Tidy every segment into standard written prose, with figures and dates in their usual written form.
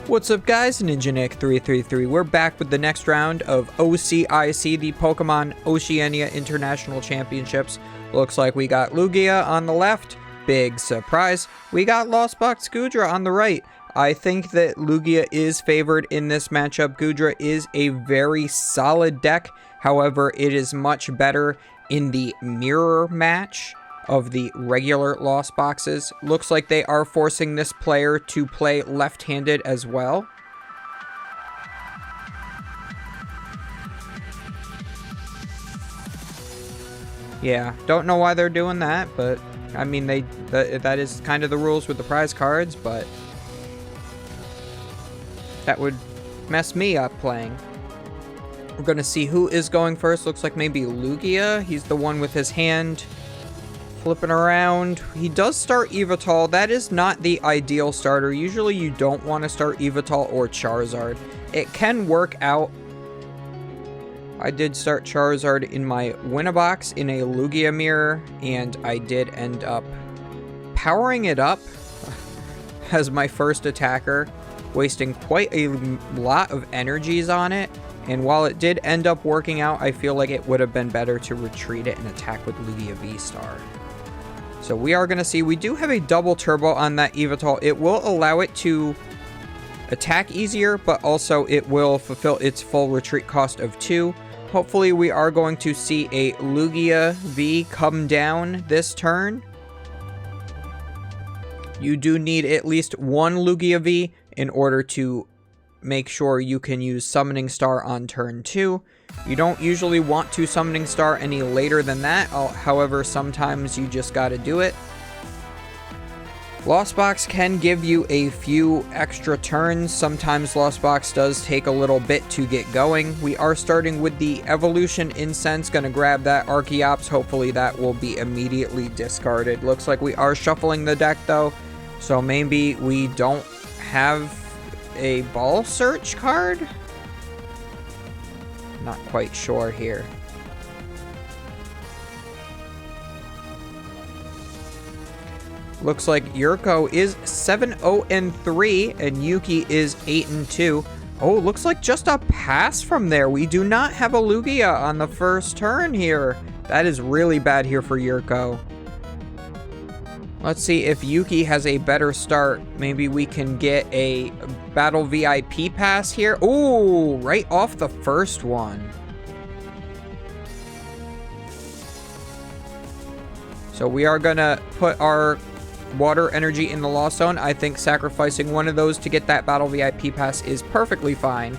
What's up guys, Ninja Nick 333. We're back with the next round of OCIC, the Pokemon Oceania International Championships. Looks like we got Lugia on the left. Big surprise. We got Lost Box Goodra on the right. I think that Lugia is favored in this matchup. Goodra is a very solid deck. However, it is much better in the mirror match of the regular Lost Boxes. Looks like they are forcing this player to play left-handed as well. Yeah, don't know why they're doing that, but I mean, that is kind of the rules with the prize cards, but that would mess me up playing. We're going to see who is going first. Looks like maybe Lugia. He's the one with his hand flipping around. He does start Yveltal. That is not the ideal starter. Usually you don't want to start Yveltal or Charizard. It can work out. I did start Charizard in my Winnabox in a Lugia mirror, and I did end up powering it up as my first attacker, wasting quite a lot of energies on it. And while it did end up working out, I feel like it would have been better to retreat it and attack with Lugia VStar. So we are going to see, we do have a double turbo on that Yveltal. It will allow it to attack easier, but also it will fulfill its full retreat cost of 2. Hopefully we are going to see a Lugia V come down this turn. You do need at least one Lugia V in order to make sure you can use Summoning Star on turn 2. You don't usually want to Summoning Star any later than that. However, sometimes you just gotta do it. Lost Box can give you a few extra turns. Sometimes Lost Box does take a little bit to get going. We are starting with the Evolution Incense. Gonna grab that Archeops. Hopefully that will be immediately discarded. Looks like we are shuffling the deck though. So maybe we don't have a Ball Search card? Not quite sure here. Looks like Yurko is 7-0-3 and Yuki is 8-2. Oh, looks like just a pass from there. We do not have a Lugia on the first turn here. That is really bad here for Yurko. Let's see if Yuki has a better start. Maybe we can get a Battle VIP pass here. Ooh, right off the first one. So we are going to put our Water Energy in the Lost Zone. I think sacrificing one of those to get that Battle VIP pass is perfectly fine.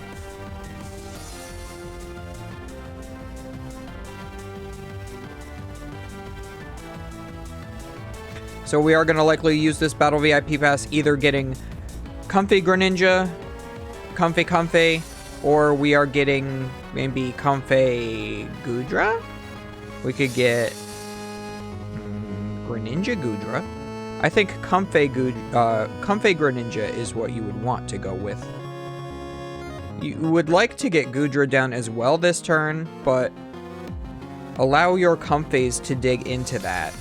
So we are going to likely use this Battle VIP pass either getting Comfey Greninja, Comfey, or we are getting maybe Comfey Goodra? We could get Greninja Goodra. I think Comfey Greninja is what you would want to go with. You would like to get Goodra down as well this turn, but allow your Comfeys to dig into that.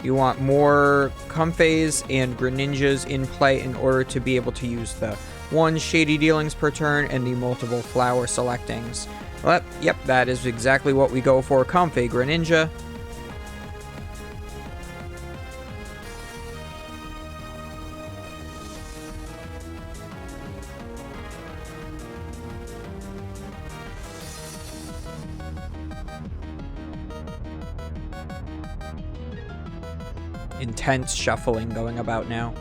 You want more Comfeys and Greninjas in play in order to be able to use the 1 Shady Dealings per turn and the multiple Flower Selectings. Well, yep, that is exactly what we go for. Comfey Greninja. Intense shuffling going about now.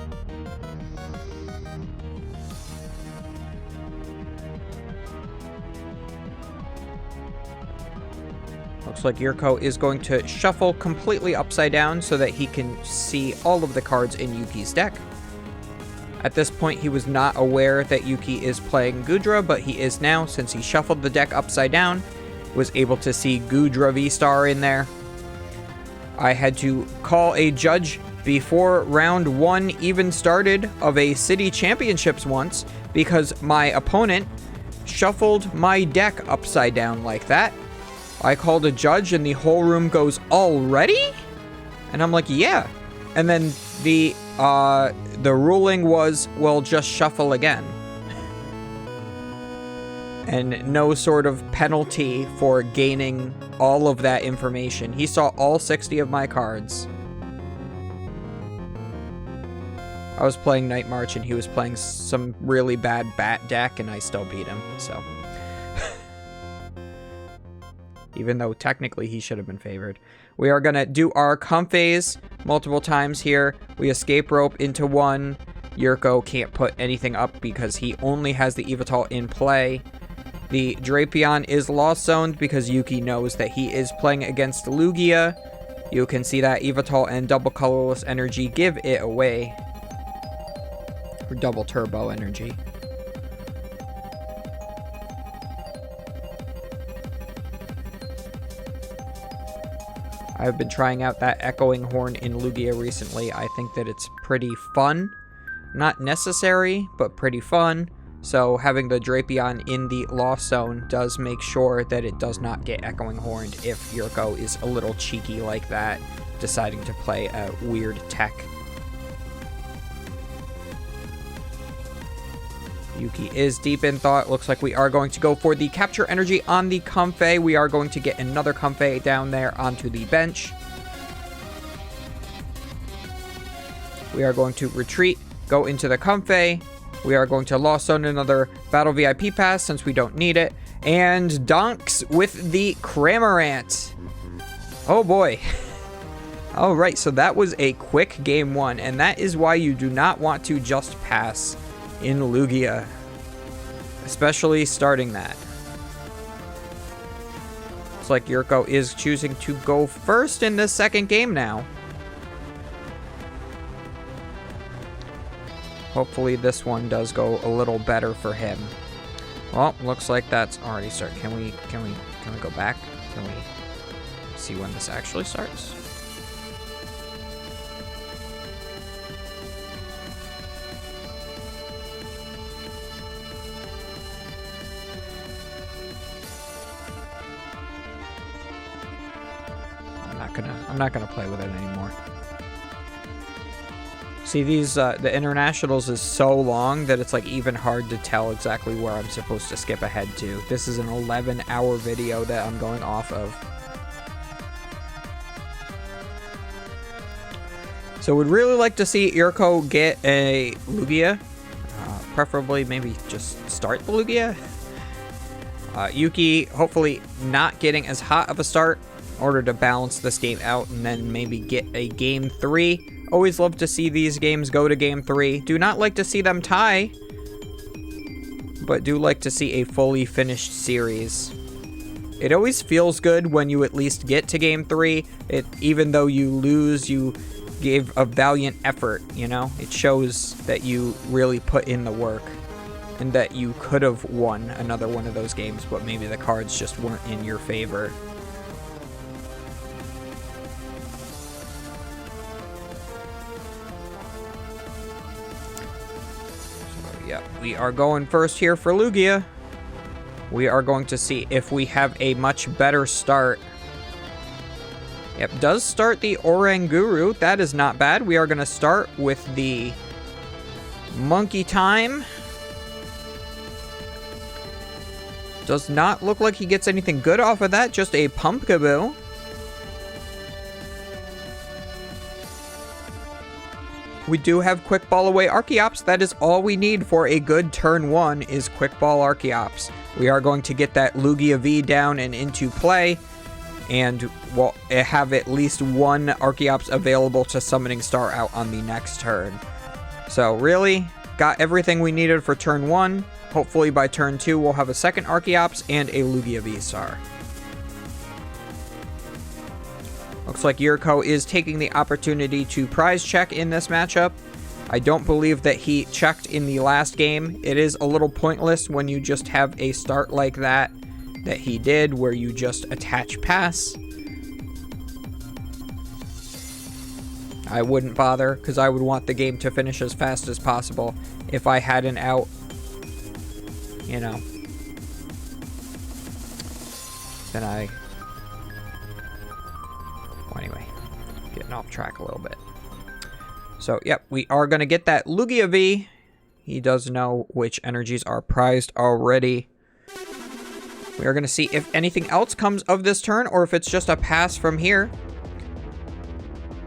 Looks like Yurko is going to shuffle completely upside down so that he can see all of the cards in Yuki's deck. At this point, he was not aware that Yuki is playing Goodra, but he is now, since he shuffled the deck upside down, was able to see Goodra VStar in there. I had to call a judge before round 1 even started of a city championships once because my opponent shuffled my deck upside down like that. I called a judge and the whole room goes, "Already?" And I'm like, yeah. And then the the ruling was, well, just shuffle again. And no sort of penalty for gaining all of that information. He saw all 60 of my cards. I was playing Night March and he was playing some really bad bat deck and I still beat him, so. Even though technically he should have been favored. We are gonna do our comp phase multiple times here. We escape rope into one. Yurko can't put anything up because he only has the Evital in play. The Drapion is lost zoned because Yuki knows that he is playing against Lugia. You can see that Evital and double colorless energy give it away. Or double turbo energy. I've been trying out that echoing horn in Lugia recently. I think that it's pretty fun. Not necessary, but pretty fun. So having the Drapion in the lost zone does make sure that it does not get echoing horned if Yurko is a little cheeky like that, deciding to play a weird tech. Yuki is deep in thought. Looks like we are going to go for the capture energy on the Comfey. We are going to get another Comfey down there onto the bench. We are going to retreat, go into the Comfey. We are going to lost zone another Battle VIP pass since we don't need it. And donks with the Cramorant. Oh boy. Alright, so that was a quick game one. And that is why you do not want to just pass in Lugia. Especially starting that. Looks like Yurko is choosing to go first in this second game now. Hopefully this one does go a little better for him. Well, looks like that's already started. Can we go back? Can we see when this actually starts? I'm not gonna play with it anymore. See, these, the internationals is so long that it's like even hard to tell exactly where I'm supposed to skip ahead to. This is an 11-hour video that I'm going off of. So would really like to see Yurko get a Lugia. Preferably maybe just start the Lugia. Yuki hopefully not getting as hot of a start in order to balance this game out and then maybe get a game 3. Always love to see these games go to game 3. Do not like to see them tie, but do like to see a fully finished series. It always feels good when you at least get to game 3. Even though you lose, you gave a valiant effort, you know? It shows that you really put in the work and that you could have won another one of those games, but maybe the cards just weren't in your favor. Yep, we are going first here for Lugia. We are going to see if we have a much better start. Yep, does start the Oranguru. That is not bad. We are going to start with the Monkey Time. Does not look like he gets anything good off of that. Just a Pumpkaboo. We do have Quick Ball away Archeops. That is all we need for a good turn 1 is Quick Ball Archeops. We are going to get that Lugia V down and into play. And we'll have at least one Archeops available to Summoning Star out on the next turn. So really, got everything we needed for turn 1. Hopefully by turn 2 we'll have a second Archeops and a Lugia VStar. Looks like Yurko is taking the opportunity to prize check in this matchup. I don't believe that he checked in the last game. It is a little pointless when you just have a start like that he did, where you just attach pass. I wouldn't bother, because I would want the game to finish as fast as possible if I had an out, you know. Then well, anyway, getting off track a little bit. So, yep, we are going to get that Lugia V. He does know which energies are prized already. We are going to see if anything else comes of this turn or if it's just a pass from here.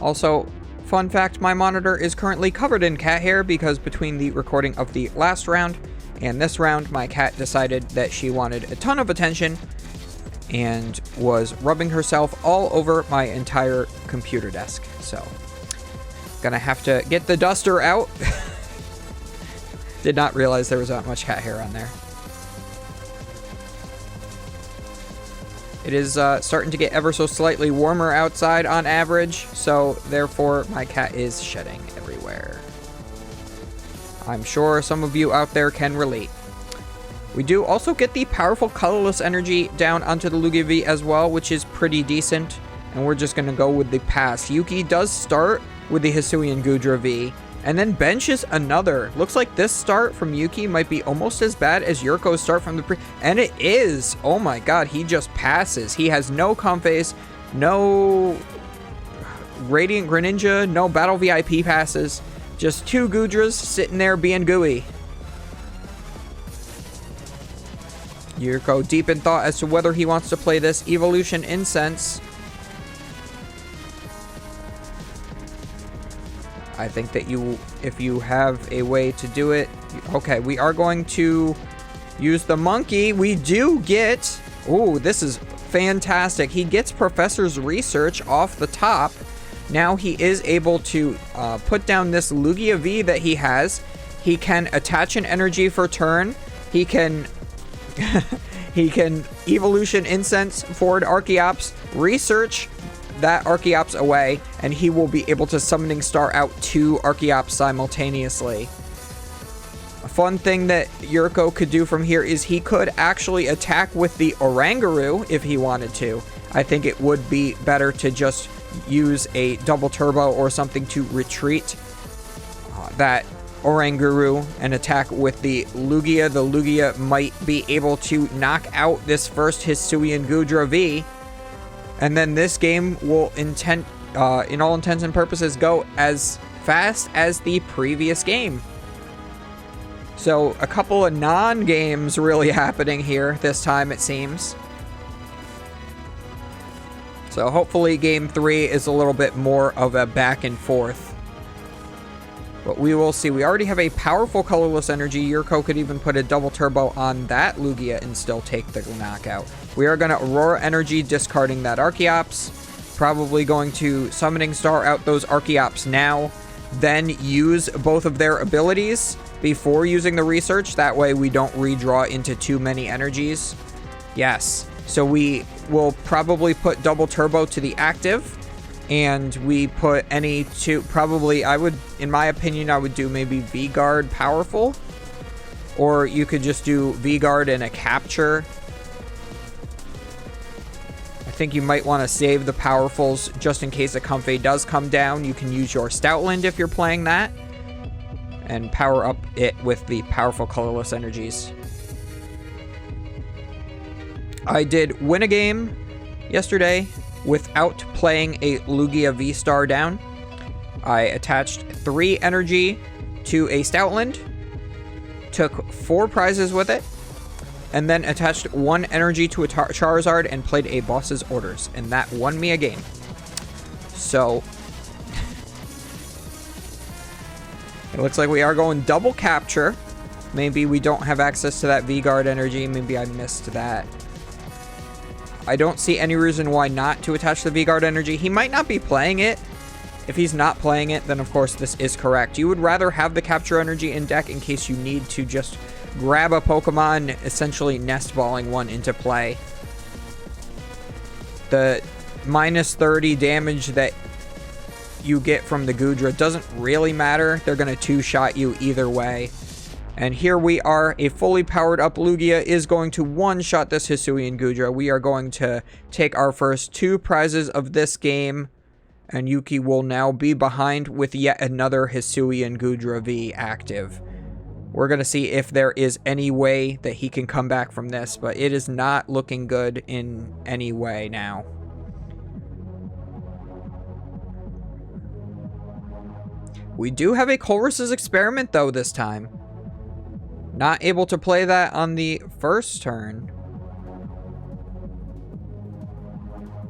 Also, fun fact, my monitor is currently covered in cat hair because between the recording of the last round and this round, my cat decided that she wanted a ton of attention and was rubbing herself all over my entire computer desk. So, gonna have to get the duster out. Did not realize there was that much cat hair on there. It is starting to get ever so slightly warmer outside on average, so therefore my cat is shedding everywhere. I'm sure some of you out there can relate. We do also get the powerful colorless energy down onto the Lugia V as well, which is pretty decent, and we're just going to go with the pass. Yuki does start with the Hisuian Goodra V, and then benches another. Looks like this start from Yuki might be almost as bad as Yurko's start from the and it is! Oh my god, he just passes. He has no Comphase, no Radiant Greninja, no Battle VIP passes. Just 2 Goodras sitting there being gooey. Yurko deep in thought as to whether he wants to play this Evolution Incense. I think that if you have a way to do it... Okay, we are going to use the monkey. We do get... Ooh, this is fantastic. He gets Professor's Research off the top. Now he is able to put down this Lugia V that he has. He can attach an energy for turn. He can... he can Evolution Incense forward Archeops, research that Archeops away, and he will be able to Summoning Star out 2 Archeops simultaneously. A fun thing that Yurko could do from here is he could actually attack with the Oranguru if he wanted to. I think it would be better to just use a double turbo or something to retreat that Oranguru and attack with the Lugia. The Lugia might be able to knock out this first Hisuian Goodra V, and then this game will in all intents and purposes go as fast as the previous game. So a couple of non-games really happening here this time, it seems. So hopefully game 3 is a little bit more of a back and forth. But we will see. We already have a powerful colorless energy. Yurko could even put a double turbo on that Lugia and still take the knockout. We are going to Aurora Energy, discarding that Archeops. Probably going to Summoning Star out those Archeops now. Then use both of their abilities before using the Research. That way we don't redraw into too many energies. Yes. So we will probably put double turbo to the active. And we put any 2, probably, in my opinion, I would do maybe V-Guard powerful. Or you could just do V-Guard and a capture. I think you might want to save the powerfuls just in case a Comfey does come down. You can use your Stoutland if you're playing that. And power up it with the powerful colorless energies. I did win a game yesterday without playing a Lugia VStar down. I attached 3 energy to a Stoutland, took 4 prizes with it, and then attached 1 energy to a Charizard and played a boss's orders, and that won me a game. So it looks like we are going double capture. Maybe we don't have access to that V-Guard energy. Maybe I missed that. I don't see any reason why not to attach the V-Guard energy. He might not be playing it. If he's not playing it, then of course this is correct. You would rather have the capture energy in deck in case you need to just grab a Pokemon, essentially nest balling one into play. The minus 30 damage that you get from the Goodra doesn't really matter. They're going to 2-shot you either way. And here we are, a fully powered up Lugia is going to 1-shot this Hisuian Goodra. We are going to take our first 2 prizes of this game, and Yuki will now be behind with yet another Hisuian Goodra V active. We're going to see if there is any way that he can come back from this, but it is not looking good in any way now. We do have a Colress's Experiment, though, this time. Not able to play that on the first turn.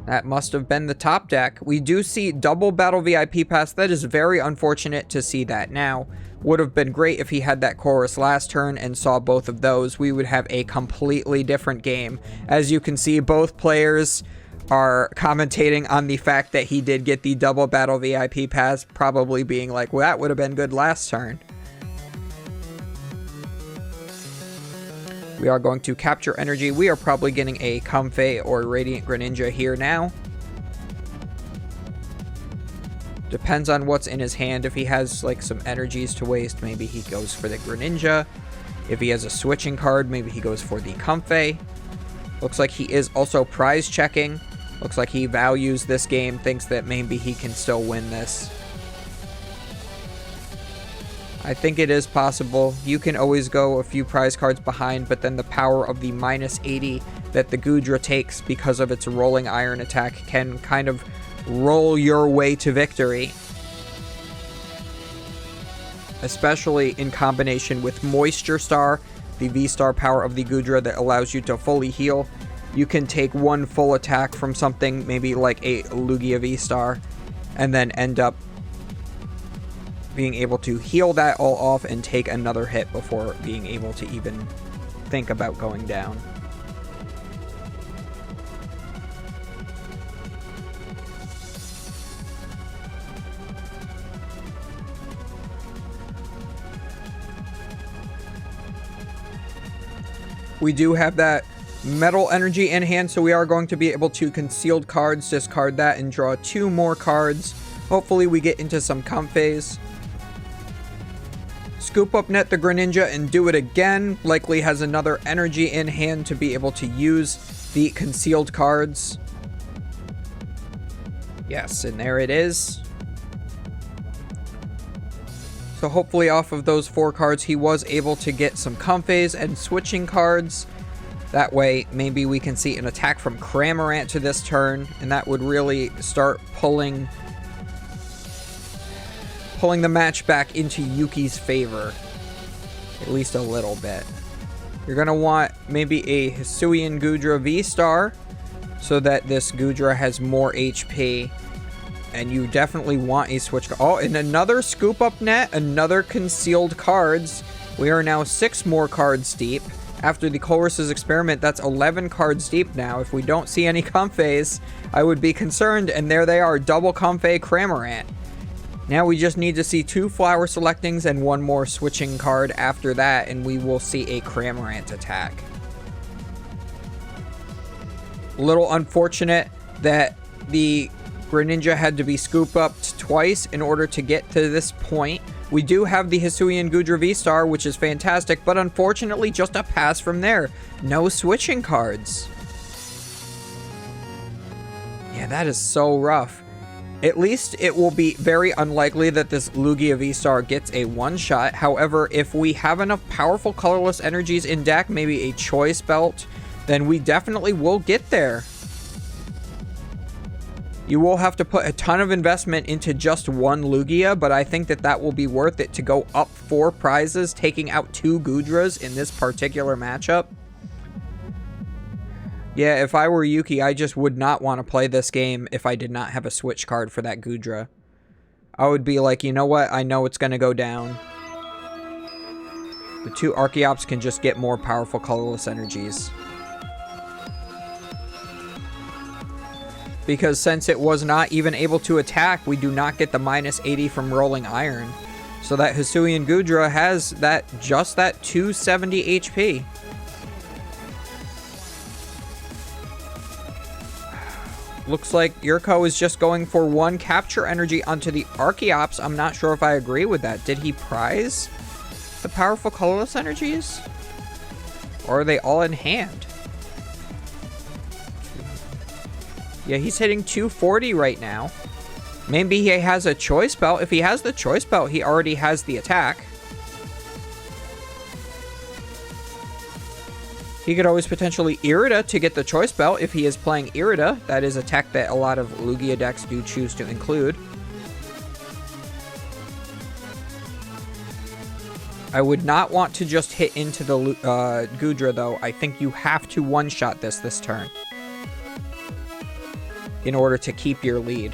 That must have been the top deck. We do see double Battle VIP Pass. That is very unfortunate to see that now. Would have been great if he had that Chorus last turn and saw both of those. We would have a completely different game. As you can see, both players are commentating on the fact that he did get the double Battle VIP Pass, probably being like, well, that would have been good last turn. We are going to capture energy. We are probably getting a Comfey or Radiant Greninja here now. Depends on what's in his hand. If he has like some energies to waste, maybe he goes for the Greninja. If he has a switching card, maybe he goes for the Comfey. Looks like he is also prize checking. Looks like he values this game, thinks that maybe he can still win this. I think it is possible. You can always go a few prize cards behind, but then the power of the -80 that the Goodra takes because of its rolling iron attack can kind of roll your way to victory. Especially in combination with Moisture Star, the VStar power of the Goodra that allows you to fully heal. You can take one full attack from something, maybe like a Lugia VStar, and then end up being able to heal that all off and take another hit before being able to even think about going down. We do have that metal energy in hand, so we are going to be able to concealed cards, discard that, and draw 2 more cards. Hopefully we get into some Comfeys. Scoop up net the Greninja and do it again. Likely has another energy in hand to be able to use the concealed cards. Yes, and there it is. So hopefully off of those 4 cards, he was able to get some Comfeys and switching cards. That way, maybe we can see an attack from Cramorant to this turn, and that would really start pulling the match back into Yuki's favor. At least a little bit. You're going to want maybe a Hisuian Goodra V-Star so that this Goodra has more HP. And you definitely want a switch. Oh, and another scoop up net, another concealed cards. We are now 6 more cards deep. After the Colress's Experiment, that's 11 cards deep now. If we don't see any Comfeys, I would be concerned. And there they are, double Comfey Cramorant. Now we just need to see 2 Flower Selectings and 1 more switching card after that, and we will see a Cramorant attack. A little unfortunate that the Greninja had to be scooped up twice in order to get to this point. We do have the Hisuian Goodra V-Star, which is fantastic, but unfortunately just a pass from there. No switching cards. Yeah, that is so rough. At least it will be very unlikely that this Lugia V-Star gets a one-shot. However, if we have enough powerful colorless energies in deck, maybe a Choice Belt, then we definitely will get there. You will have to put a ton of investment into just one Lugia, but I think that that will be worth it to go up 4 prizes, taking out 2 Goodras in this particular matchup. Yeah, if I were Yuki, I just would not want to play this game if I did not have a switch card for that Goodra. I would be like, you know what? I know it's going to go down. The 2 Archeops can just get more powerful colorless energies. Because since it was not even able to attack, we do not get the -80 from Rolling Iron. So that Hisuian Goodra has just that 270 HP. Looks like Yurko is just going for 1 capture energy onto the Archeops. I'm not sure if I agree with that. Did he prize the powerful colorless energies? Or are they all in hand? Yeah, he's hitting 240 right now. Maybe he has a Choice Belt. If he has the Choice Belt, he already has the attack. He could always potentially Irida to get the Choice Belt if he is playing Irida. That is a tech that a lot of Lugia decks do choose to include. I would not want to just hit into the Goodra, though. I think you have to one-shot this turn in order to keep your lead.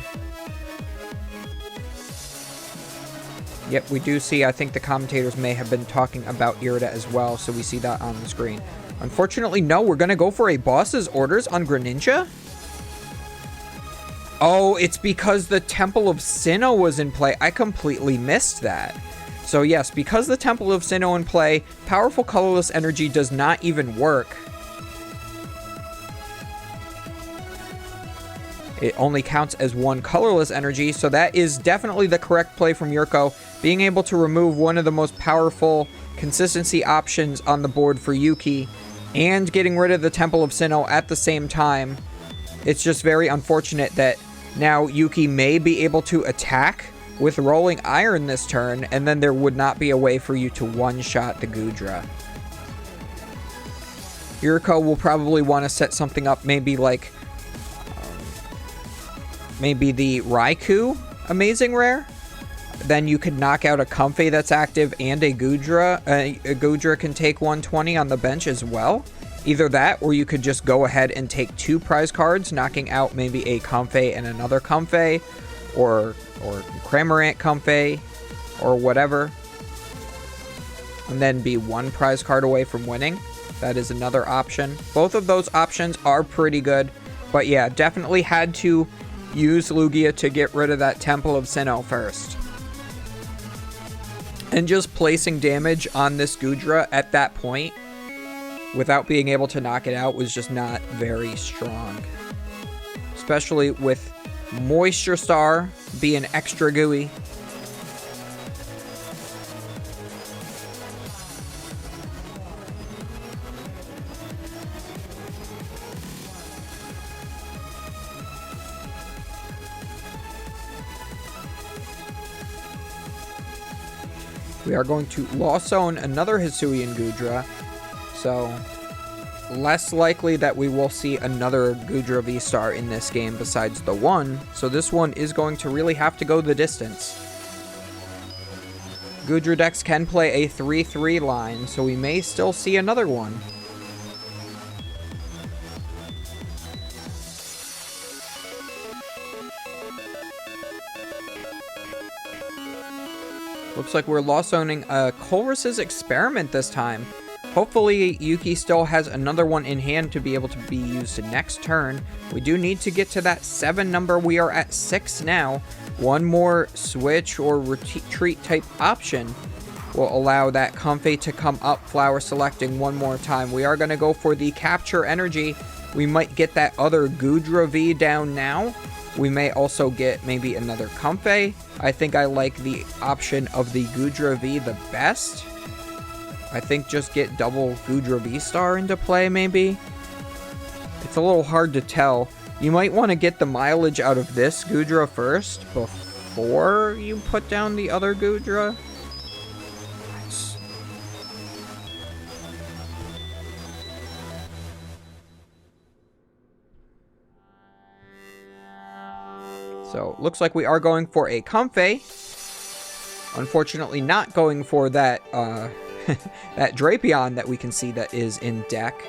Yep, we do see, I think the commentators may have been talking about Irida as well, so we see that on the screen. Unfortunately, no, we're going to go for a boss's orders on Greninja? Oh, it's because the Temple of Sinnoh was in play. I completely missed that. So yes, because the Temple of Sinnoh in play, powerful colorless energy does not even work. It only counts as one colorless energy, so that is definitely the correct play from Yurko. Being able to remove one of the most powerful consistency options on the board for Yuki, and getting rid of the Temple of Sinnoh at the same time. It's just very unfortunate that now Yuki may be able to attack with Rolling Iron this turn, and then there would not be a way for you to one-shot the Goodra. Yuriko will probably want to set something up, maybe like maybe the Raikou Amazing Rare. Then you could knock out a Comfey that's active and a Goodra. A Goodra can take 120 on the bench as well. Either that, or you could just go ahead and take 2 prize cards, knocking out maybe a Comfey and another Comfey, or Cramorant Comfey, or whatever. And then be 1 prize card away from winning. That is another option. Both of those options are pretty good. But yeah, definitely had to use Lugia to get rid of that Temple of Sinnoh first. And just placing damage on this Goodra at that point without being able to knock it out was just not very strong. Especially with Moisture Star being extra gooey. We are going to Lost Zone another Hisuian Goodra, so less likely that we will see another Goodra VStar in this game besides the one, so this one is going to really have to go the distance. Goodra decks can play a 3-3 line, so we may still see another one. Looks like we're Lost Zoning Colress's Experiment this time. Hopefully Yuki still has another one in hand to be able to be used next turn. We do need to get to that 7 number. We are at 6 now. One more switch or retreat type option will allow that Comfey to come up, flower selecting one more time. We are going to go for the Capture Energy. We might get that other Goodra V down now. We may also get maybe another Comfey. I think I like the option of the Goodra V the best. I think just get double Goodra VStar into play, maybe. It's a little hard to tell. You might want to get the mileage out of this Goodra first before you put down the other Goodra. So, looks like we are going for a Comfey. Unfortunately, not going for that, that Drapion that we can see that is in deck.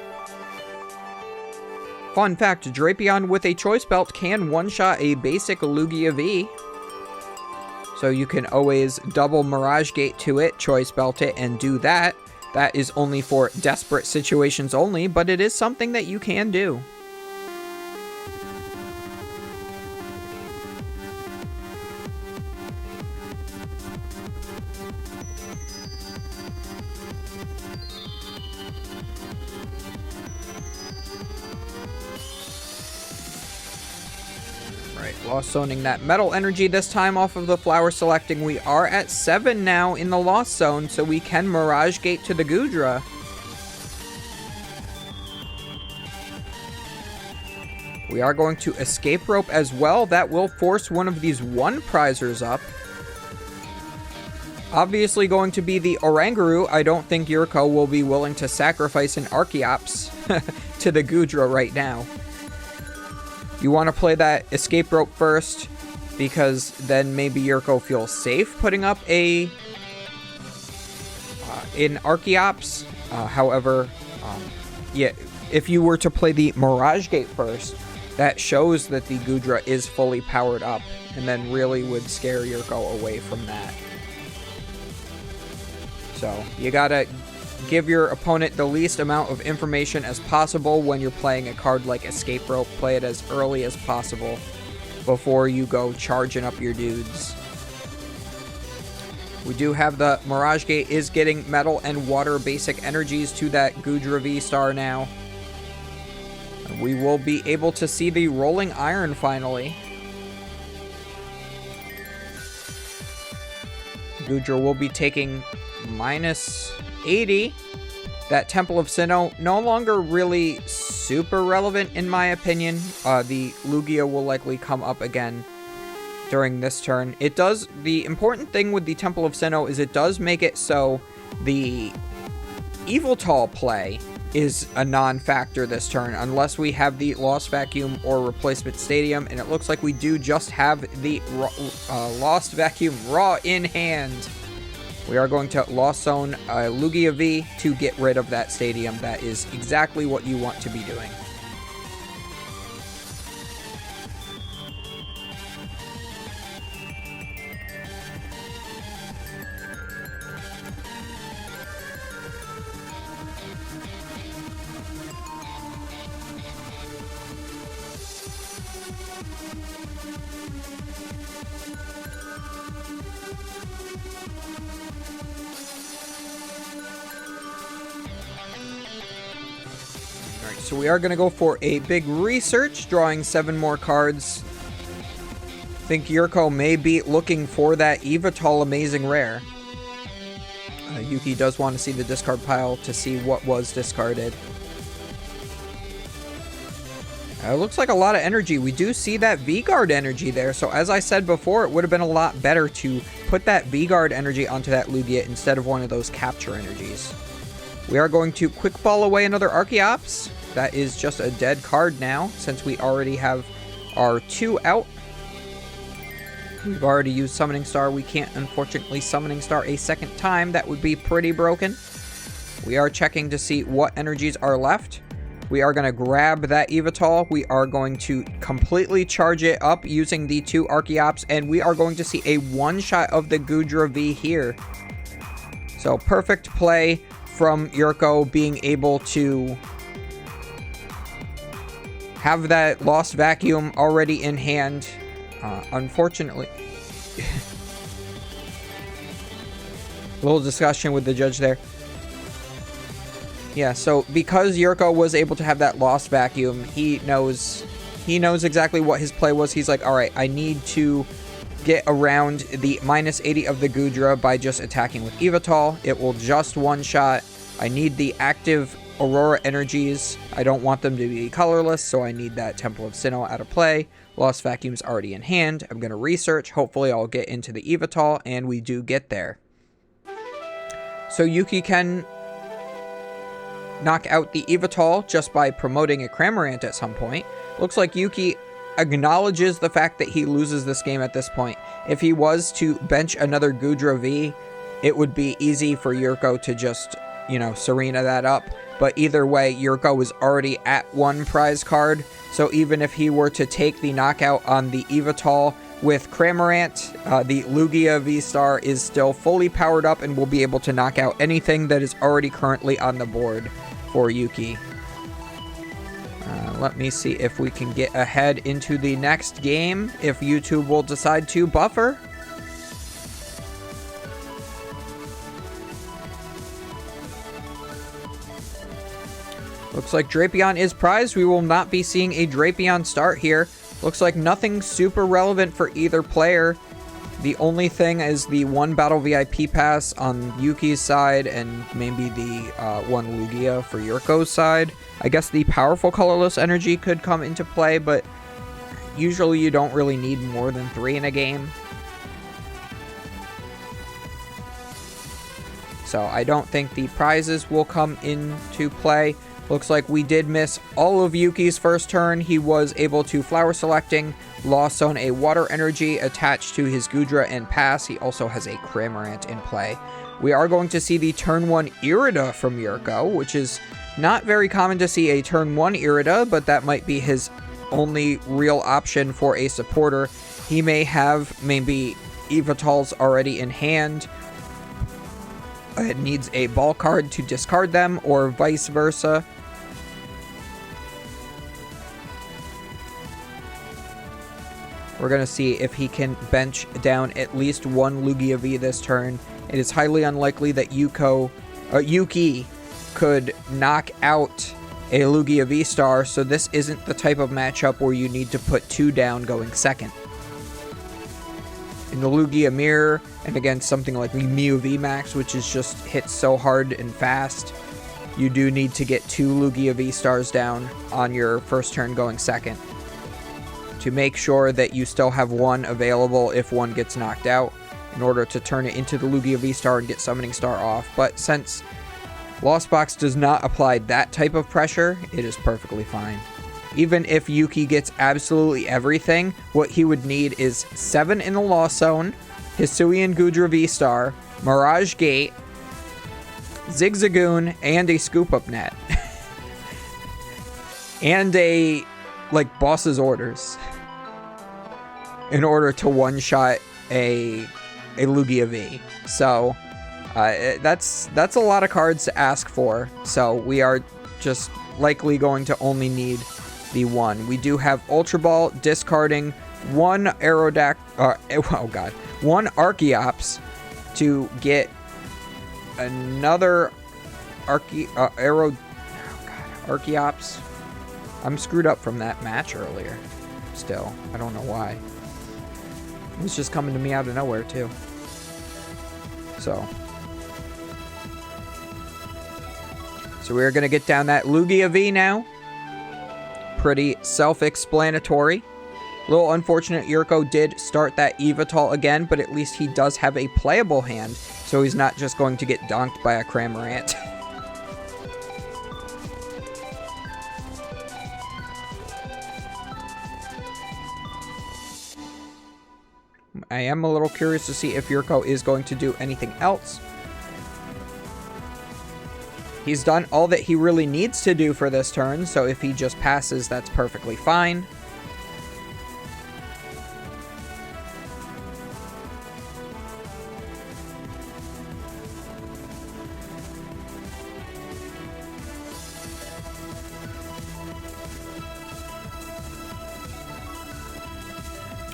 Fun fact, Drapion with a Choice Belt can one-shot a basic Lugia V. So you can always double Mirage Gate to it, Choice Belt it, and do that. That is only for desperate situations only, but it is something that you can do. Lost Zoning that Metal Energy this time off of the flower selecting. We are at 7 now in the Lost Zone, so we can Mirage Gate to the Goodra. We are going to Escape Rope as well. That will force one of these one-prizers up. Obviously going to be the Oranguru. I don't think Yuriko will be willing to sacrifice an Archeops to the Goodra right now. You want to play that Escape Rope first, because then maybe Yuriko feels safe putting up a in Archeops. However, yeah, if you were to play the Mirage Gate first, that shows that the Goodra is fully powered up, and then really would scare Yurko away from that. So you gotta give your opponent the least amount of information as possible when you're playing a card like Escape Rope. Play it as early as possible before you go charging up your dudes. We do have the Mirage Gate is getting metal and water basic energies to that Goodra VStar now. We will be able to see the Rolling Iron finally. Goodra will be taking minus 80. That Temple of Sinnoh, no longer really super relevant in my opinion. The Lugia will likely come up again during this turn. It does, the important thing with the Temple of Sinnoh is it does make it so the Yveltal play is a non-factor this turn, unless we have the Lost Vacuum or Replacement Stadium, and it looks like we do just have the Lost Vacuum Raw in hand. We are going to Lost Zone Lugia V to get rid of that stadium. That is exactly what you want to be doing. So we are going to go for a big research, drawing 7 more cards. I think Yurko may be looking for that Yveltal Amazing Rare. Yuki does want to see the discard pile to see what was discarded. It looks like a lot of energy. We do see that V-Guard energy there. So as I said before, it would have been a lot better to put that V-Guard energy onto that Lugia instead of one of those capture energies. We are going to quick ball away another Archeops. That is just a dead card now, since we already have our 2 out. We've already used Summoning Star. We can't, unfortunately, Summoning Star a second time. That would be pretty broken. We are checking to see what energies are left. We are going to grab that Yveltal. We are going to completely charge it up using the 2 Archeops, and we are going to see a one-shot of the Goodra V here. So perfect play from Yurko, being able to have that Lost Vacuum already in hand. Unfortunately, a little discussion with the judge there. Yeah, so because Yurko was able to have that Lost Vacuum, he knows exactly what his play was. He's like, all right, I need to get around the minus 80 of the Goodra by just attacking with Yveltal. It will just one-shot. I need the active Aurora energies. I don't want them to be colorless, so I need that Temple of Sinnoh out of play. Lost Vacuum's already in hand. I'm going to research. Hopefully I'll get into the Yveltal, and we do get there. So Yuki can knock out the Yveltal just by promoting a Cramorant at some point. Looks like Yuki acknowledges the fact that he loses this game at this point. If he was to bench another Goodra V, it would be easy for Yurko to just, you know, Serena that up. But either way, Yurko was already at 1 prize card, so even if he were to take the knockout on the Yveltal with Cramorant, the Lugia VStar is still fully powered up and will be able to knock out anything that is already currently on the board for Yuki. Let me see if we can get ahead into the next game, if YouTube will decide to buffer. Looks like Drapion is prized. We will not be seeing a Drapion start here. Looks like nothing super relevant for either player. The only thing is the 1 Battle VIP pass on Yuki's side and maybe the 1 Lugia for Yurko's side. I guess the powerful colorless energy could come into play, but usually you don't really need more than 3 in a game. So I don't think the prizes will come into play. Looks like we did miss all of Yuki's first turn. He was able to Flower Selecting, Lost Zone a Water Energy attached to his Goodra and pass. He also has a Cramorant in play. We are going to see the turn 1 Irida from Yurko, which is not very common to see a turn 1 Irida, but that might be his only real option for a supporter. He may have maybe Evitals already in hand. It needs a ball card to discard them, or vice versa. We're going to see if he can bench down at least one Lugia V this turn. It is highly unlikely that Yuki could knock out a Lugia VStar, so this isn't the type of matchup where you need to put 2 down going second. In the Lugia Mirror, and against something like Mew VMAX, which is just hit so hard and fast, you do need to get 2 Lugia V-Stars down on your first turn going second to make sure that you still have one available if one gets knocked out in order to turn it into the Lugia V-Star and get Summoning Star off. But since Lost Box does not apply that type of pressure, it is perfectly fine. Even if Yuki gets absolutely everything, what he would need is 7 in the Lost Zone, Hisuian Goodra V-Star, Mirage Gate, Zigzagoon, and a Scoop Up Net. And a, Boss's Orders. In order to one-shot a Lugia V. So, that's a lot of cards to ask for. So, we are just likely going to only need the 1. We do have Ultra Ball, discarding 1 one Archeops to get another Archeops. I'm screwed up from that match earlier. Still, I don't know why. It was just coming to me out of nowhere too. So we're gonna get down that Lugia V now. Pretty self-explanatory. A little unfortunate Yurko did start that Evital again, but at least he does have a playable hand, so he's not just going to get donked by a Cramorant. I am a little curious to see if Yurko is going to do anything else. He's done all that he really needs to do for this turn, so if he just passes, that's perfectly fine.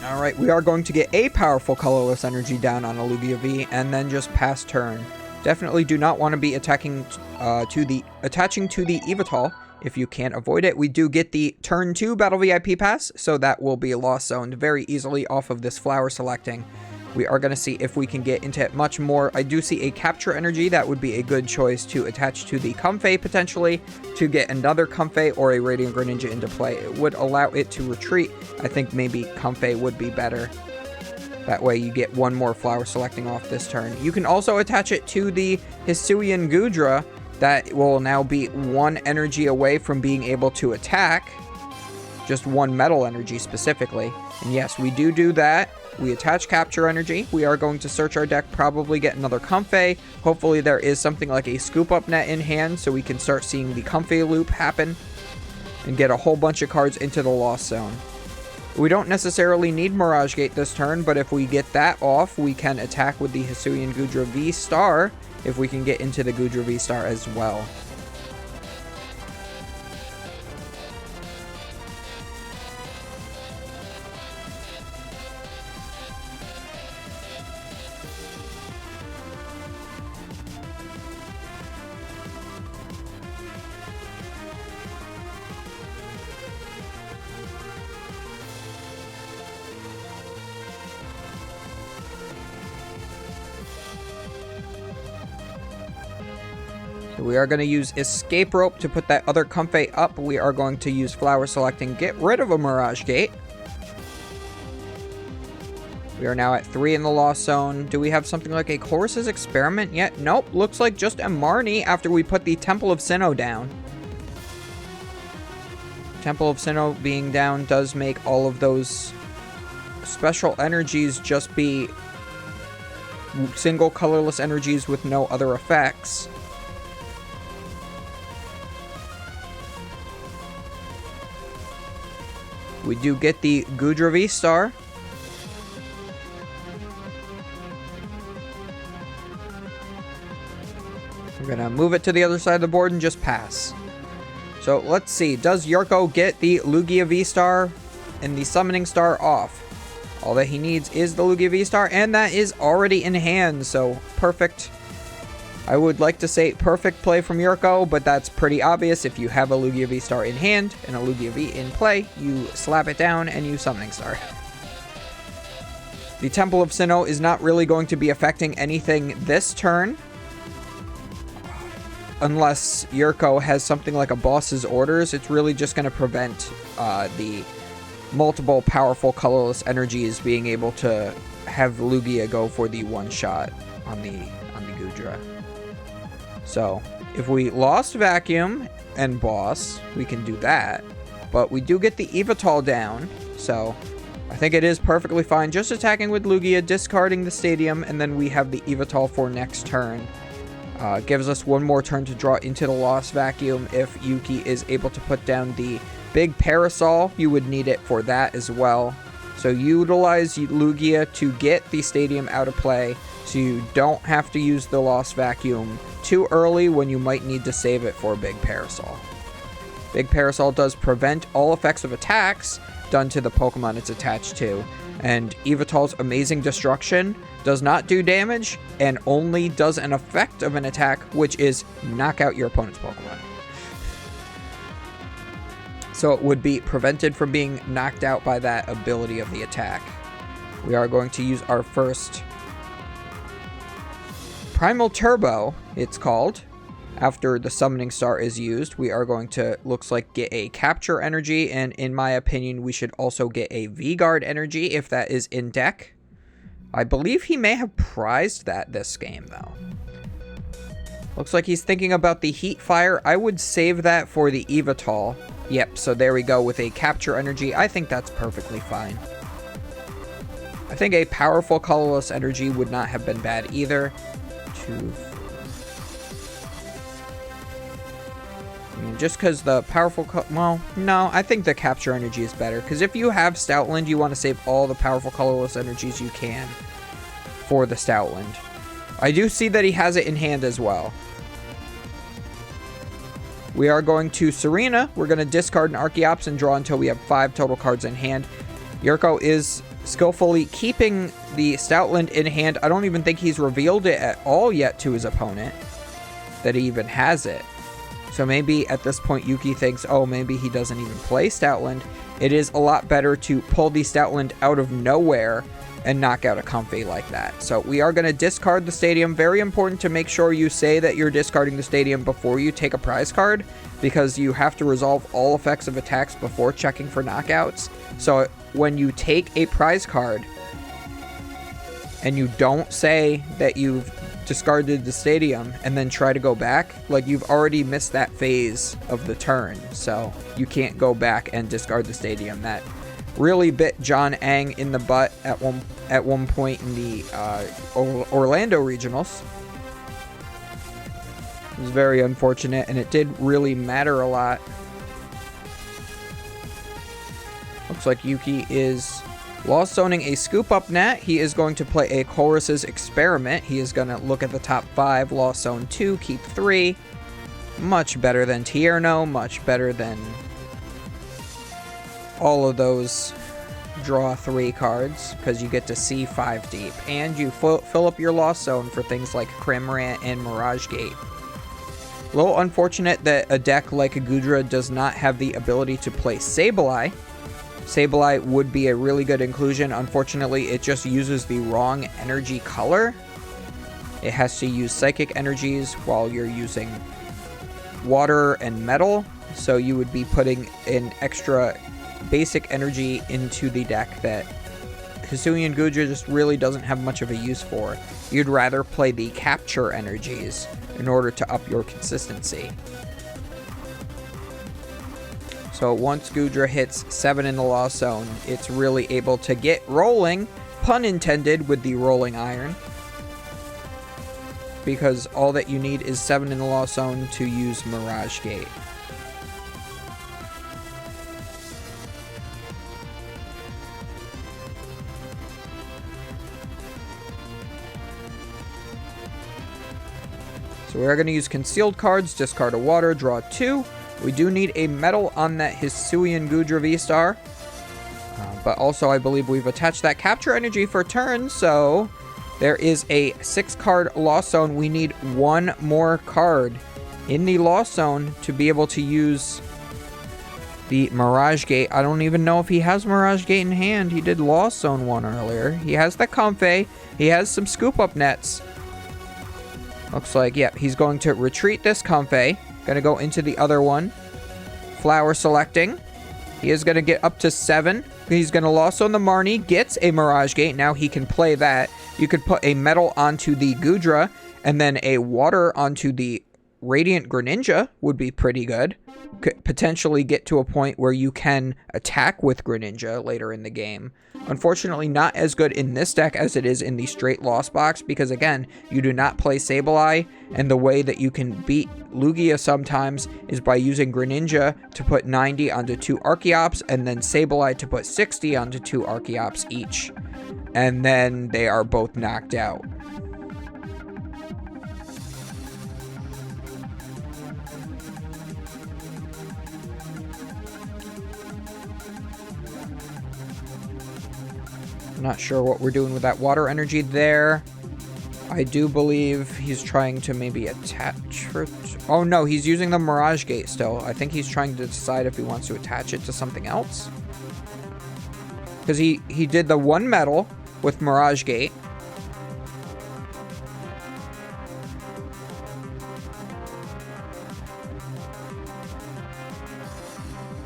Alright, we are going to get a powerful colorless energy down on a Lugia V, and then just pass turn. Definitely do not want to be attaching to the Evital if you can't avoid it. We do get the turn 2 Battle VIP pass, so that will be lost zoned very easily off of this flower selecting. We are going to see if we can get into it much more. I do see a Capture Energy. That would be a good choice to attach to the Comfey potentially to get another Comfey or a Radiant Greninja into play. It would allow it to retreat. I think maybe Comfey would be better. That way you get one more flower selecting off this turn. You can also attach it to the Hisuian Goodra. That will now be 1 energy away from being able to attack. Just 1 metal energy specifically. And yes, we do that. We attach Capture Energy. We are going to search our deck, probably get another Comfey. Hopefully there is something like a Scoop Up Net in hand so we can start seeing the Comfey loop happen and get a whole bunch of cards into the Lost Zone. We don't necessarily need Mirage Gate this turn, but if we get that off, we can attack with the Hisuian Goodra V-Star if we can get into the Goodra V-Star as well. We are going to use Escape Rope to put that other Comfey up. We are going to use Flower Selecting, get rid of a Mirage Gate. We are now at 3 in the Lost Zone. Do we have something like a Chorus's Experiment yet? Nope, looks like just a Marnie after we put the Temple of Sinnoh down. Temple of Sinnoh being down does make all of those special energies just be single colorless energies with no other effects. We do get the Goodra VStar. We're going to move it to the other side of the board and just pass. So let's see. Does Yurko get the Lugia VStar and the Summoning Star off? All that he needs is the Lugia VStar, and that is already in hand, so perfect. I would like to say perfect play from Yurko, but that's pretty obvious. If you have a Lugia VStar in hand and a Lugia V in play, you slap it down and you Summoning Star. The Temple of Sinnoh is not really going to be affecting anything this turn, unless Yurko has something like a Boss's Orders. It's really just going to prevent the multiple powerful colorless energies being able to have Lugia go for the one shot on the Goodra. So if we lost Vacuum and Boss, we can do that, but we do get the Evital down, so I think it is perfectly fine just attacking with Lugia, discarding the Stadium, and then we have the Evital for next turn. Gives us one more turn to draw into the Lost Vacuum. If Yuki is able to put down the big Parasol, you would need it for that as well. So utilize Lugia to get the Stadium out of play, so you don't have to use the Lost Vacuum too early when you might need to save it for a big Parasol. Big Parasol does prevent all effects of attacks done to the Pokemon it's attached to, and Evital's Amazing Destruction does not do damage and only does an effect of an attack, which is knock out your opponent's Pokemon. So it would be prevented from being knocked out by that ability of the attack. We are going to use our first Primal Turbo, it's called. After the Summoning Star is used, we are going to, looks like, get a Capture Energy, and in my opinion, we should also get a V-Guard Energy if that is in deck. I believe he may have prized that this game, though. Looks like he's thinking about the Heat Fire. I would save that for the Evital. Yep, so there we go with a Capture Energy. I think that's perfectly fine. I think a powerful colorless energy would not have been bad either. Just because the powerful... well, no, I think the Capture Energy is better. Because if you have Stoutland, you want to save all the powerful colorless energies you can for the Stoutland. I do see that he has it in hand as well. We are going to Serena. We're going to discard an Archeops and draw until we have 5 total cards in hand. Yurko is skillfully keeping the Stoutland in hand. I don't even think he's revealed it at all yet to his opponent that he even has it. So maybe at this point Yuki thinks, oh, maybe he doesn't even play Stoutland. It is a lot better to pull the Stoutland out of nowhere and knock out a Comfey like that. So we are going to discard the Stadium. Very important to make sure you say that you're discarding the Stadium before you take a prize card, because you have to resolve all effects of attacks before checking for knockouts. So when you take a prize card and you don't say that you've discarded the Stadium and then try to go back, like, you've already missed that phase of the turn. So you can't go back and discard the Stadium. That really bit John Ang in the butt at one point in the Orlando regionals. It was very unfortunate, and it did really matter a lot. Looks like Yuki is Lost Zoning a Scoop Up Nat. He is going to play a Chorus's Experiment. He is going to look at the top 5, Lost Zone 2, keep 3. Much better than Tierno, much better than all of those draw 3 cards, because you get to see 5 deep, and you fill up your Lost Zone for things like Cramorant and Mirage Gate. A little unfortunate that a deck like a Goodra does not have the ability to play Sableye. Sableye would be a really good inclusion. Unfortunately, it just uses the wrong energy color. It has to use Psychic energies while you're using Water and Metal, so you would be putting an extra basic energy into the deck that Hisuian Goodra just really doesn't have much of a use for. You'd rather play the Capture energies in order to up your consistency. So once Goodra hits 7 in the Lost Zone, it's really able to get rolling, pun intended, with the Rolling Iron. because all that you need is 7 in the Lost Zone to use Mirage Gate. So we're going to use concealed cards, discard a water, draw 2. We do need a metal on that Hisuian Goodra VStar. But also I believe we've attached that capture energy for turn, so there is a 6-card Lost Zone. We need 1 more card in the Lost Zone to be able to use the Mirage Gate. I don't even know if he has Mirage Gate in hand. He did Lost Zone 1 earlier. He has the Comfey. He has some Scoop Up Nets. Looks like, yep, he's going to retreat this Comfey. Going to go into the other one. Flower selecting. He is going to get up to 7. He's going to Lost Zone the Marnie. Gets a Mirage Gate. Now he can play that. You could put a metal onto the Goodra. And then a water onto the Radiant Greninja would be pretty good. Could potentially get to a point where you can attack with Greninja later in the game. Unfortunately, not as good in this deck as it is in the straight Lost Box, because again, you do not play Sableye, and the way that you can beat Lugia sometimes is by using Greninja to put 90 onto 2 Archeops, and then Sableye to put 60 onto 2 Archeops each. And then they are both knocked out. Not sure what we're doing with that water energy there. I do believe he's trying to maybe attach for... Oh no, he's using the Mirage Gate still. I think he's trying to decide if he wants to attach it to something else. Because he did the 1 metal with Mirage Gate.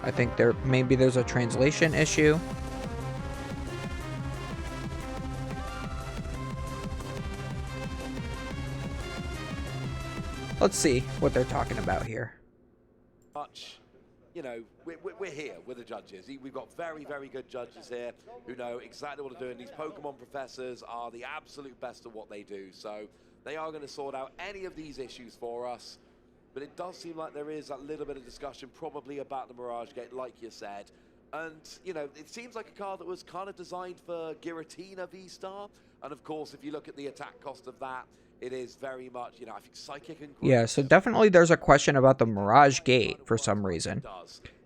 I think maybe there's a translation issue. Let's see what they're talking about here. You know, we're here with the judges. We've got very, very good judges here who know exactly what they're doing. These Pokemon professors are the absolute best at what they do. So they are going to sort out any of these issues for us. But it does seem like there is a little bit of discussion probably about the Mirage Gate, like you said. And, you know, it seems like a card that was kind of designed for Giratina VStar. And, of course, if you look at the attack cost of that, it is very much, you know, I think Psychic and... Yeah, so definitely there's a question about the Mirage Gate for some reason.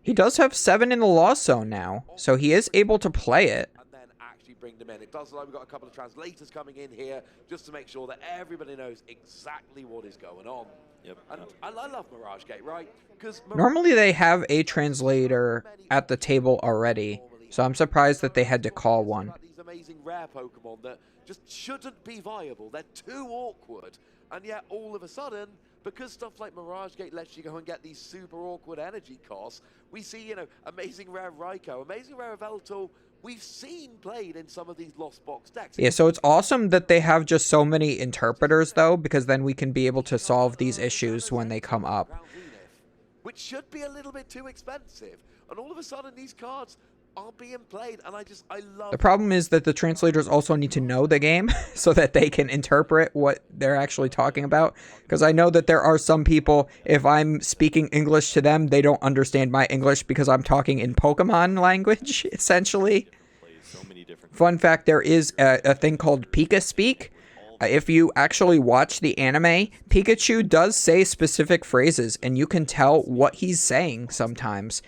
He does have 7 in the Lost Zone now, so he is able to play it. And then actually bring them in. It does look like we've got a couple of translators coming in here just to make sure that everybody knows exactly what is going on. Yep. And I love Mirage Gate, right? Because normally they have a translator at the table already, so I'm surprised that they had to call one. These amazing rare Pokemon that just shouldn't be viable. They're too awkward. And yet, all of a sudden, because stuff like Mirage Gate lets you go and get these super awkward energy costs, we see, you know, amazing rare Raikou, amazing rare Veltal, we've seen played in some of these Lost Box decks. Yeah, so it's awesome that they have just so many interpreters, though, because then we can be able to solve these issues when they come up. Which should be a little bit too expensive. And all of a sudden, these cards are being played, and I love... The problem is that the translators also need to know the game so that they can interpret what they're actually talking about. Because I know that there are some people, if I'm speaking English to them, they don't understand my English because I'm talking in Pokemon language, essentially. Fun fact, there is a thing called Pika Speak. If you actually watch the anime, Pikachu does say specific phrases, and you can tell what he's saying sometimes.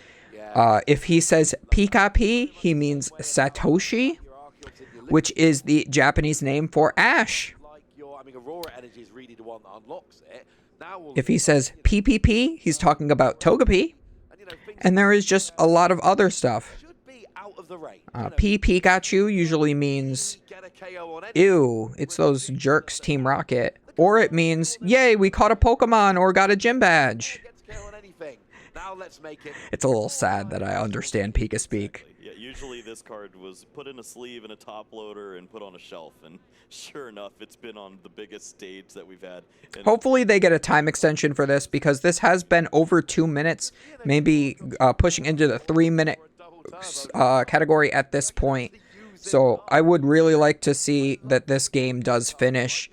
If he says Pika-P, he means Satoshi, which is the Japanese name for Ash. If he says PPP, he's talking about Togepi. And there is just a lot of other stuff. Pikachu usually means, ew, it's those jerks, Team Rocket. Or it means, yay, we caught a Pokemon or got a gym badge. It's a little sad that I understand Pika Speak. Yeah, usually this card was put in a sleeve in a top loader and put on a shelf, and sure enough, it's been on the biggest stage that we've had. And hopefully they get a time extension for this, because this has been over 2 minutes, maybe pushing into the 3-minute category at this point. So I would really like to see that this game does finish.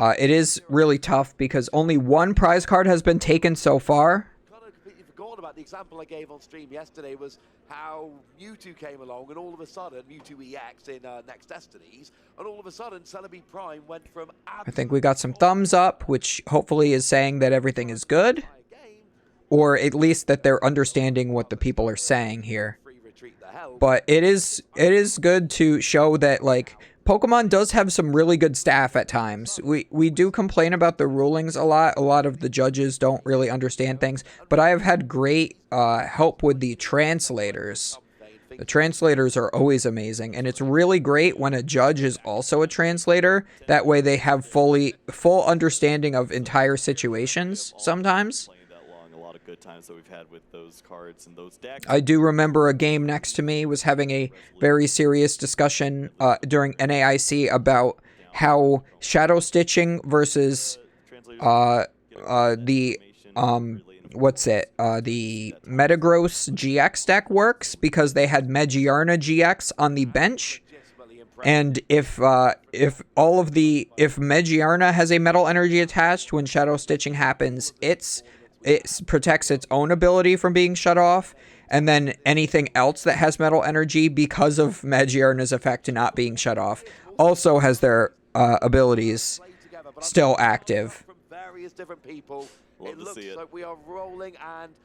It is really tough because only one prize card has been taken so far. Kind of completely forgotten about the example I gave on stream yesterday was how Mewtwo came along and all of a sudden, Mewtwo EX in Next Destinies, and all of a sudden Celebi Prime went from I think we got some thumbs up, which hopefully is saying that everything is good. Or at least that they're understanding what the people are saying here. But it is good to show that, like, Pokemon does have some really good staff at times. We do complain about the rulings a lot. A lot of the judges don't really understand things. But I have had great help with the translators. The translators are always amazing. And it's really great when a judge is also a translator. That way they have full understanding of entire situations sometimes. Good times that we've had with those cards and those decks. I do remember a game next to me was having a very serious discussion during NAIC about how shadow stitching versus the Metagross GX deck works, because they had Magiarna GX on the bench. And if Magiarna has a metal energy attached, when shadow stitching happens, it protects its own ability from being shut off, and then anything else that has metal energy, because of Magiarna's effect to not being shut off, also has their abilities still active.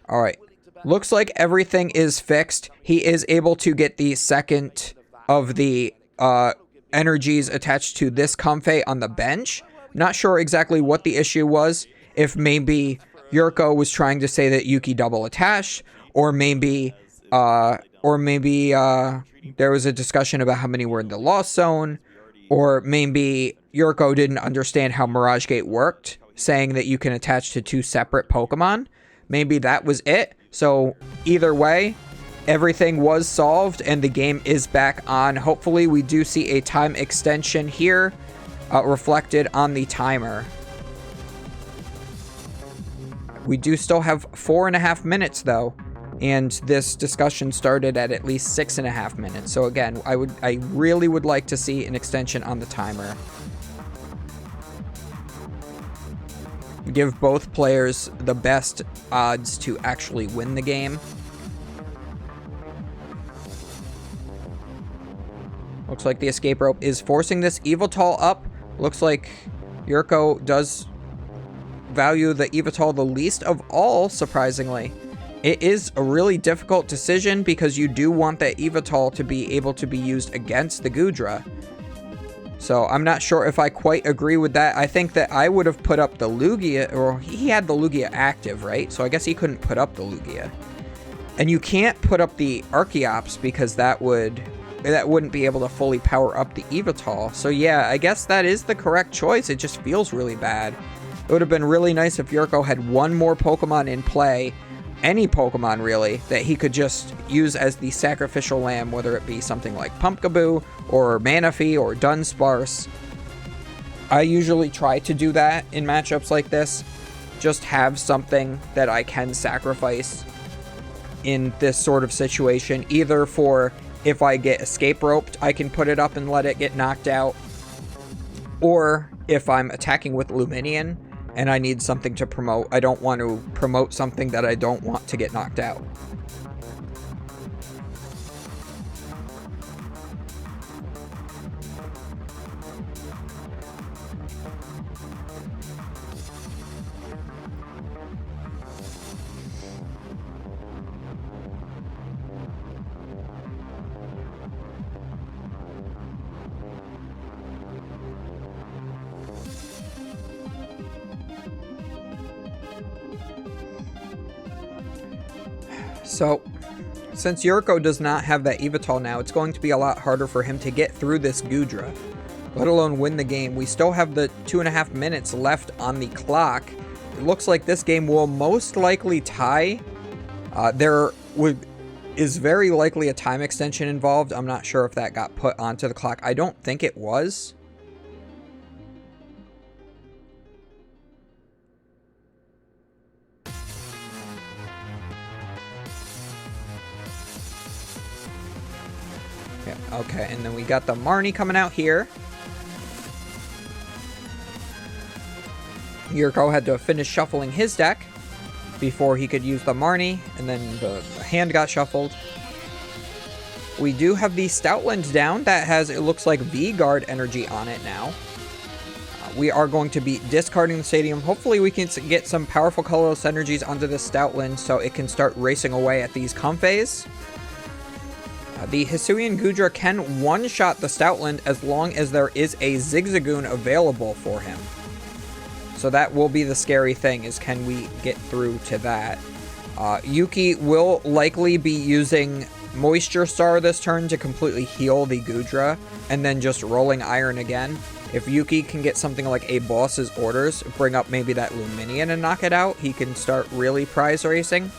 Alright, looks like everything is fixed. He is able to get the second of the energies attached to this Comfey on the bench. Not sure exactly what the issue was, if maybe Yurko was trying to say that Yuki double attached, or maybe there was a discussion about how many were in the lost zone, or maybe Yurko didn't understand how Mirage Gate worked, saying that you can attach to two separate Pokemon. Maybe that was it. So either way, everything was solved and the game is back on. Hopefully we do see a time extension here reflected on the timer. We do still have 4.5 minutes though, and this discussion started at least 6.5 minutes. So again, I really would like to see an extension on the timer. Give both players the best odds to actually win the game. Looks like the escape rope is forcing this Evital up. Looks like Yurko does value the Evital the least of all, surprisingly. It is a really difficult decision because you do want that Evital to be able to be used against the Goodra. So I'm not sure if I quite agree with that. I think that I would have put up the Lugia, or he had the Lugia active, right? So I guess he couldn't put up the Lugia. And you can't put up the Archeops because that wouldn't be able to fully power up the Evital. So yeah, I guess that is the correct choice. It just feels really bad. It would have been really nice if Yurko had one more Pokemon in play, any Pokemon really, that he could just use as the sacrificial lamb, whether it be something like Pumpkaboo or Manaphy or Dunsparce. I usually try to do that in matchups like this. Just have something that I can sacrifice in this sort of situation, either for if I get escape roped, I can put it up and let it get knocked out, or if I'm attacking with Luminion and I need something to promote, I don't want to promote something that I don't want to get knocked out. So, since Yurko does not have that Evital now, it's going to be a lot harder for him to get through this Goodra, let alone win the game. We still have the 2.5 minutes left on the clock. It looks like this game will most likely tie. There is very likely a time extension involved. I'm not sure if that got put onto the clock. I don't think it was. Yeah, okay, and then we got the Marnie coming out here. Yurko had to finish shuffling his deck before he could use the Marnie, and then the hand got shuffled. We do have the Stoutland down that has, it looks like, V-Guard energy on it now. We are going to be discarding the stadium. Hopefully we can get some powerful colorless energies onto the Stoutland so it can start racing away at these Comfeys. The Hisuian Goodra can one-shot the Stoutland as long as there is a Zigzagoon available for him. So that will be the scary thing, is can we get through to that. Yuki will likely be using Moisture Star this turn to completely heal the Goodra, and then just rolling Iron again. If Yuki can get something like a Boss's Orders, bring up maybe that Luminion and knock it out, he can start really prize racing.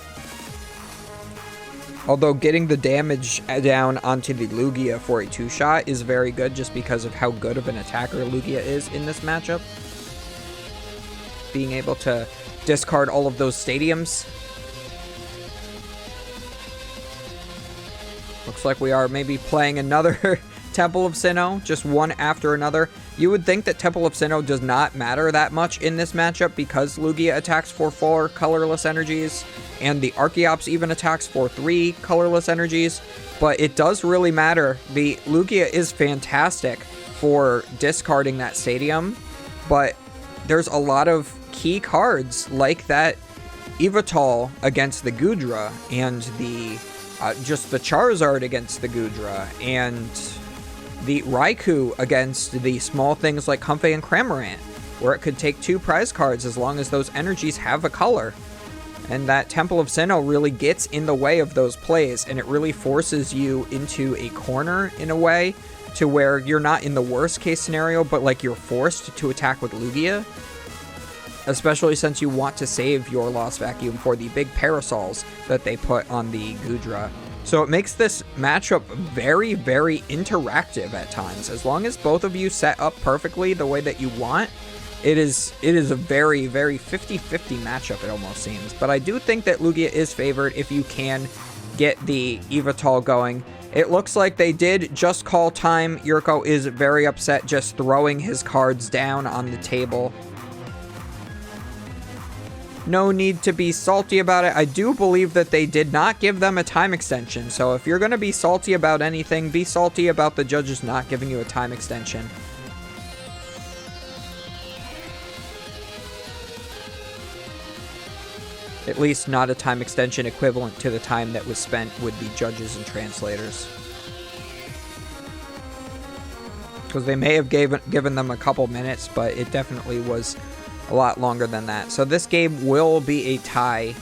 Although getting the damage down onto the Lugia for a 2-shot is very good, just because of how good of an attacker Lugia is in this matchup. Being able to discard all of those stadiums. Looks like we are maybe playing another Temple of Sinnoh, just one after another. You would think that Temple of Sinnoh does not matter that much in this matchup because Lugia attacks for 4 colorless energies, and the Archeops even attacks for 3 colorless energies, but it does really matter. The Lugia is fantastic for discarding that stadium, but there's a lot of key cards like that Yveltal against the Goodra, and the just the Charizard against the Goodra, and the Raikou against the small things like Comfey and Cramorant, where it could take 2 prize cards as long as those energies have a color. And that Temple of Sinnoh really gets in the way of those plays, and it really forces you into a corner in a way to where you're not in the worst case scenario, but like you're forced to attack with Lugia. Especially since you want to save your Lost Vacuum for the big parasols that they put on the Goodra. So it makes this matchup very, very interactive at times. As long as both of you set up perfectly the way that you want, it is a very, very 50-50 matchup, it almost seems. But I do think that Lugia is favored if you can get the Yveltal going. It looks like they did just call time. Yurko is very upset, just throwing his cards down on the table. No need to be salty about it. I do believe that they did not give them a time extension. So if you're going to be salty about anything, be salty about the judges not giving you a time extension. At least not a time extension equivalent to the time that was spent with the judges and translators. Because they may have given them a couple minutes, but it definitely was a lot longer than that. So this game will be a tie,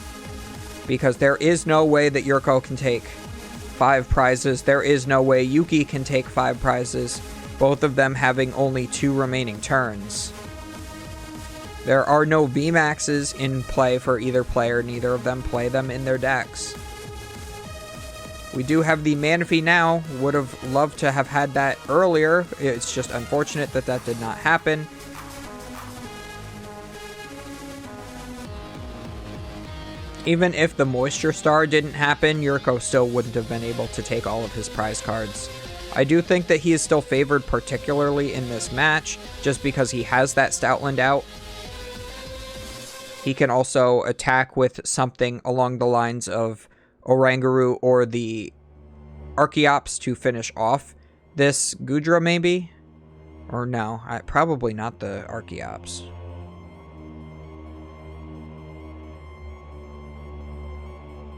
because there is no way that Yurko can take 5 prizes. There is no way Yuki can take 5 prizes, both of them having only 2 remaining turns. There are no VMAXs in play for either player. Neither of them play them in their decks. We do have the Manaphy now. Would have loved to have had that earlier. It's just unfortunate that that did not happen. Even if the Moisture Star didn't happen, Yurko still wouldn't have been able to take all of his prize cards. I do think that he is still favored, particularly in this match, just because he has that Stoutland out. He can also attack with something along the lines of Oranguru or the Archeops to finish off this Goodra, maybe? Or no, probably not the Archeops.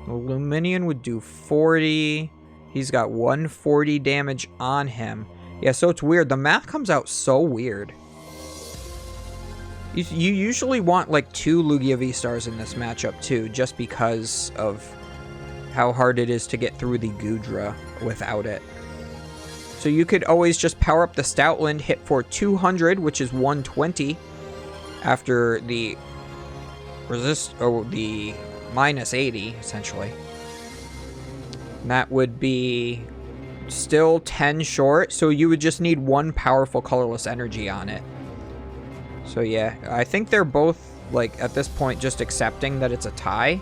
Luminion would do 40. He's got 140 damage on him. Yeah, so it's weird. The math comes out so weird. You usually want like 2 Lugia V-Stars in this matchup too, just because of how hard it is to get through the Goodra without it. So you could always just power up the Stoutland, hit for 200, which is 120, after the the minus 80, essentially. And that would be still 10 short, so you would just need 1 powerful colorless energy on it. So yeah, I think they're both, like, at this point, just accepting that it's a tie.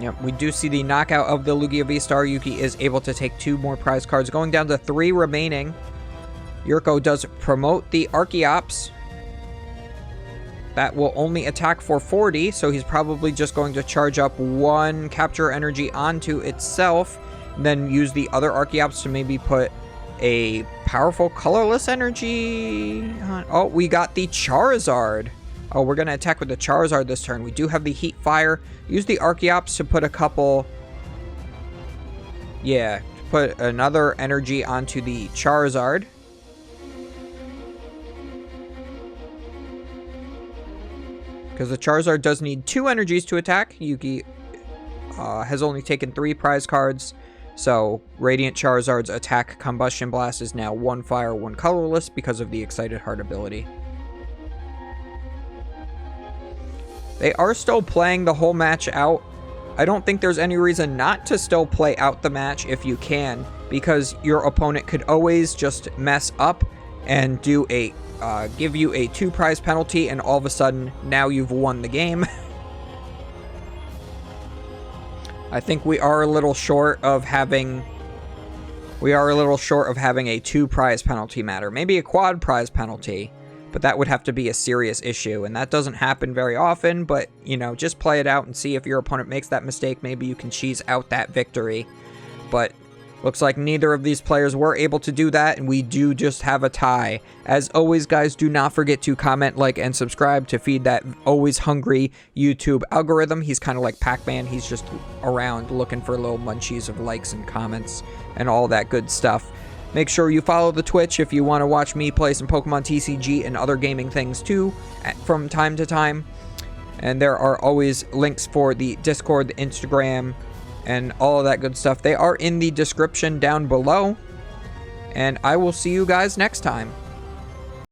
Yep, we do see the knockout of the Lugia VStar. Yuki is able to take 2 more prize cards. Going down to 3 remaining. Yurko does promote the Archeops. That will only attack for 40, so he's probably just going to charge up 1 capture energy onto itself, then use the other Archeops to maybe put a powerful colorless energy on. Oh, we got the Charizard. Oh, we're going to attack with the Charizard this turn. We do have the Heat Fire. Use the Archeops to put a couple... Yeah, to put another energy onto the Charizard. Because the Charizard does need 2 energies to attack. Yuki has only taken 3 prize cards. So, Radiant Charizard's attack Combustion Blast is now 1 fire, 1 colorless because of the Excited Heart ability. They are still playing the whole match out. I don't think there's any reason not to still play out the match if you can, because your opponent could always just mess up and do a give you a 2 prize penalty, and all of a sudden now you've won the game. I think we are a little short of having a 2 prize penalty matter, maybe a quad prize penalty. But that would have to be a serious issue, and that doesn't happen very often, but, you know, just play it out and see if your opponent makes that mistake. Maybe you can cheese out that victory. But looks like neither of these players were able to do that, and we do just have a tie. As always, guys, do not forget to comment, like, and subscribe to feed that always hungry YouTube algorithm. He's kind of like Pac-Man. He's just around looking for little munchies of likes and comments and all that good stuff. Make sure you follow the Twitch if you want to watch me play some Pokemon TCG and other gaming things too from time to time. And there are always links for the Discord, the Instagram, and all of that good stuff. They are in the description down below. And I will see you guys next time.